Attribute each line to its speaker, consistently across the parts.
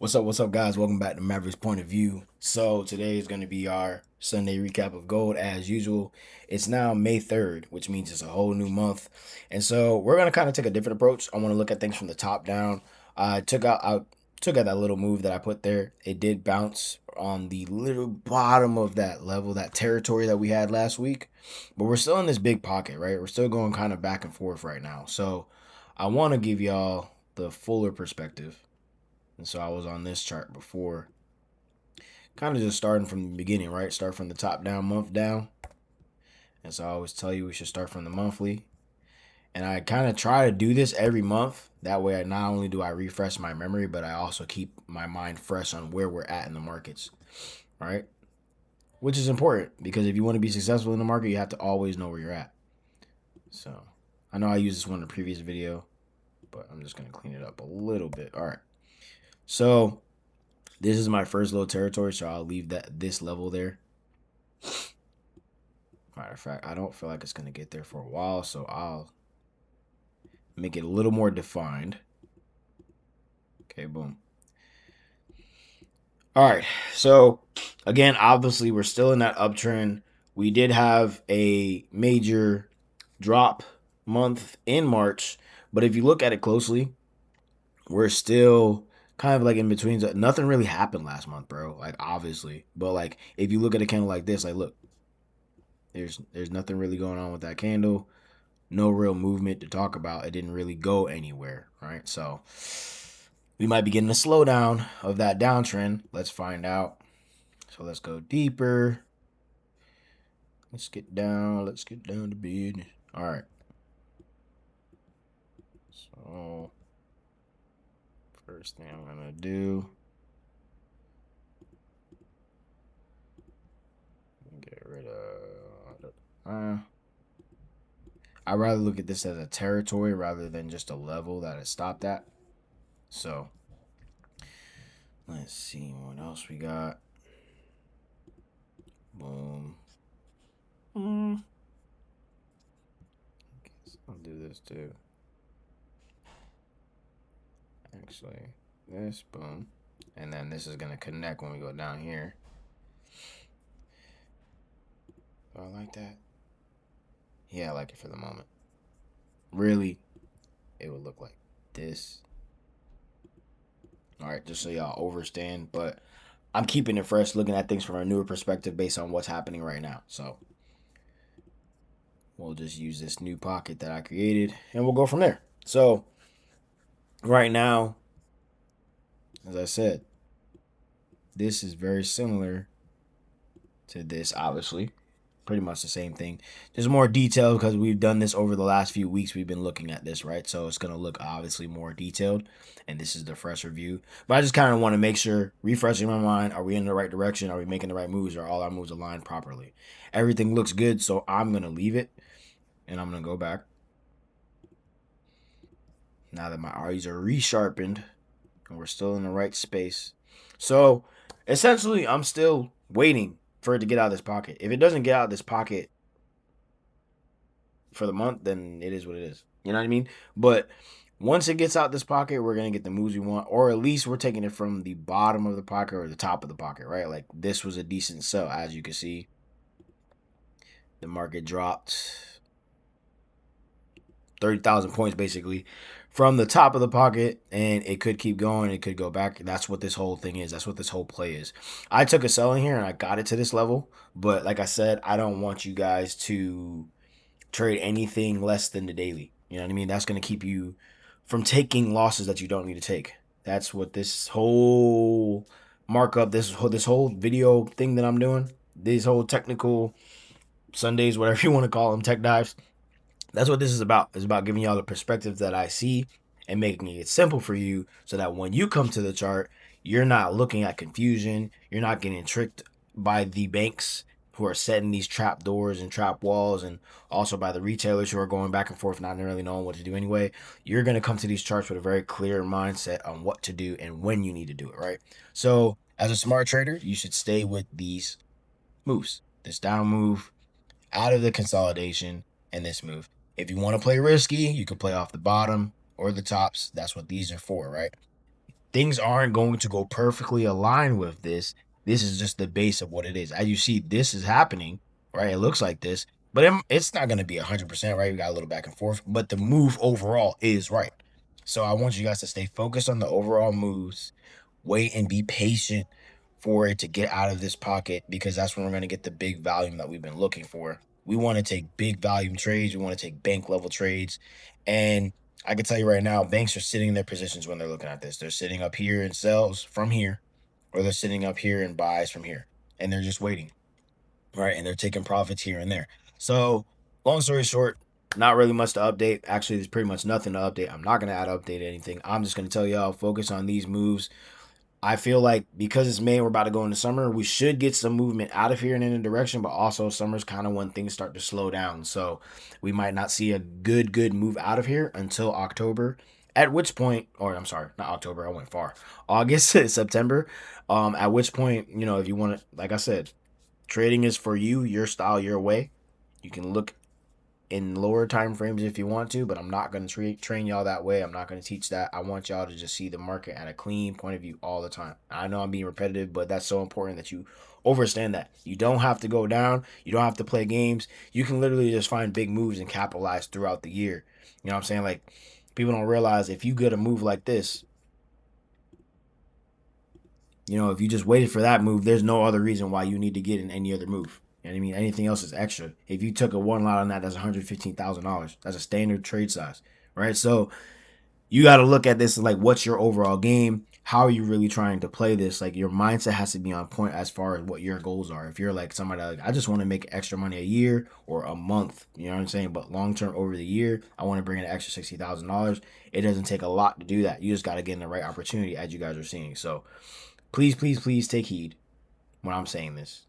Speaker 1: What's up, guys? Welcome back to Mavericks Point of View. So today is going to be our Sunday recap of gold as usual. It's now May 3rd, which means it's a whole new month. And so we're going to kind of take a different approach. I want to look at things from the top down. I took out that little move that I put there. It did bounce on the little bottom of that level, that territory that we had last week. But we're still in this big pocket, right? We're still going kind of back and forth right now. So I want to give y'all the fuller perspective. And so I was on this chart before, kind of just starting from the beginning, right? Start from the top down, month down. And so I always tell you we should start from the monthly. And I kind of try to do this every month. That way, I not only do I refresh my memory, but I also keep my mind fresh on where we're at in the markets, right? Which is important because if you want to be successful in the market, you have to always know where you're at. So I know I used this one in the previous video, but I'm just going to clean it up a little bit. All right. So this is my first low territory, so I'll leave this level there. Matter of fact, I don't feel like it's gonna get there for a while, so I'll make it a little more defined. Okay, boom. All right, so again, obviously we're still in that uptrend. We did have a major drop month in March, but if you look at it closely, we're still kind of like in between. Nothing really happened last month, bro. Like obviously, but like if you look at a candle like this, like look, there's nothing really going on with that candle. No real movement to talk about. It didn't really go anywhere, right? So we might be getting a slowdown of that downtrend. Let's find out. So let's go deeper. Let's get down. Let's get down to business. All right. So first thing I'm gonna do, get rid of. I'd rather look at this as a territory rather than just a level that it stopped at. So let's see what else we got. Boom. Guess I'll do this too. Actually, this, boom. And then this is going to connect when we go down here. Do I like that? Yeah, I like it for the moment. Really, it would look like this. All right, just so y'all overstand. But I'm keeping it fresh, looking at things from a newer perspective based on what's happening right now. So we'll just use this new pocket that I created and we'll go from there. So right now, as I said, this is very similar to this, obviously. Pretty much the same thing. Just more detailed because we've done this over the last few weeks. We've been looking at this, right? So it's going to look obviously more detailed. And this is the fresh review. But I just kind of want to make sure, refreshing my mind, are we in the right direction? Are we making the right moves? Are all our moves aligned properly? Everything looks good, so I'm going to leave it. And I'm going to go back. Now that my R's are resharpened and we're still in the right space. So essentially, I'm still waiting for it to get out of this pocket. If it doesn't get out of this pocket for the month, then it is what it is. You know what I mean? But once it gets out this pocket, we're gonna get the moves we want, or at least we're taking it from the bottom of the pocket or the top of the pocket, right? Like this was a decent sell, as you can see. The market dropped 30,000 points basically from the top of the pocket, and it could keep going. It could go back. That's what this whole thing is. That's what this whole play is. I took a sell in here and I got it to this level, but like I said, I don't want you guys to trade anything less than the daily. You know what I mean? That's going to keep you from taking losses that you don't need to take. That's what this whole markup, this whole video thing that I'm doing, these whole technical Sundays, whatever you want to call them, tech dives. That's what this is about. It's about giving y'all the perspective that I see and making it simple for you so that when you come to the chart, you're not looking at confusion. You're not getting tricked by the banks who are setting these trap doors and trap walls, and also by the retailers who are going back and forth, not really knowing what to do anyway. You're going to come to these charts with a very clear mindset on what to do and when you need to do it, right? So, as a smart trader, you should stay with these moves, this down move, out of the consolidation, and this move. If you want to play risky, you can play off the bottom or the tops. That's what these are for, right? things aren't going to go perfectly aligned with this. This is just the base of what it is. As you see, this is happening, right? It looks like this, but it's not going to be 100%, right? We got a little back and forth, but the move overall is right. So I want you guys to stay focused on the overall moves, wait and be patient for it to get out of this pocket, because that's when we're going to get the big volume that we've been looking for. We want to take big volume trades. We want to take bank level trades. And I can tell you right now, banks are sitting in their positions when they're looking at this. They're sitting up here in sells from here, or they're sitting up here in buys from here, and they're just waiting, right? And they're taking profits here and there. So, long story short, not really much to update. Actually, there's pretty much nothing to update. I'm not going to add update anything. I'm just going to tell y'all, focus on these moves. I feel like because it's May, we're about to go into summer, we should get some movement out of here and in a direction, but also summer's kind of when things start to slow down. So we might not see a good move out of here until October. At which point, or I'm sorry, not October, I went far. August, September. At which point, if you want to, like I said, trading is for you, your style, your way. You can look in lower time frames if you want to, but I'm not going to train y'all that way. I'm not going to teach that. I want y'all to just see the market at a clean point of view all the time. I know I'm being repetitive, but that's so important that you understand that. You don't have to go down. You don't have to play games. You can literally just find big moves and capitalize throughout the year. You know what I'm saying? Like, people don't realize if you get a move like this, if you just waited for that move, there's no other reason why you need to get in any other move. You know what I mean? Anything else is extra. If you took a one lot on that, that's $115,000. That's a standard trade size, right? So you got to look at this like, what's your overall game? How are you really trying to play this? Like, your mindset has to be on point as far as what your goals are. If you're like somebody like, I just want to make extra money a year or a month, you know what I'm saying? But long term over the year, I want to bring in an extra $60,000. It doesn't take a lot to do that. You just got to get in the right opportunity, as you guys are seeing. So please, please, please take heed when I'm saying this.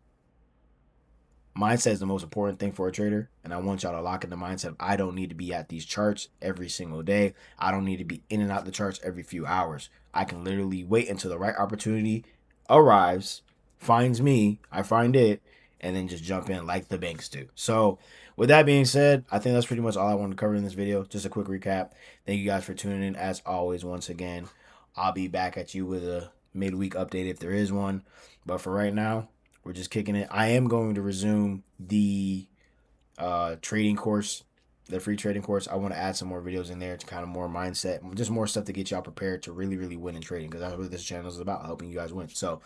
Speaker 1: Mindset is the most important thing for a trader, and I want y'all to lock in the mindset of, I don't need to be at these charts every single day. I don't need to be in and out the charts every few hours. I can literally wait until the right opportunity arrives, finds me, I find it, and then just jump in like the banks do. So with that being said, I think that's pretty much all I wanted to cover in this video. Just a quick recap. Thank you guys for tuning in. As always, once again, I'll be back at you with a midweek update if there is one. But for right now, we're just kicking it. I am going to resume the trading course, the free trading course. I want to add some more videos in there to kind of more mindset, just more stuff to get y'all prepared to really, really win in trading, because that's what this channel is about, helping you guys win. So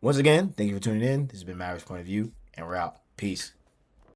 Speaker 1: once again, thank you for tuning in. This has been Maverick's Point of View, and we're out. Peace.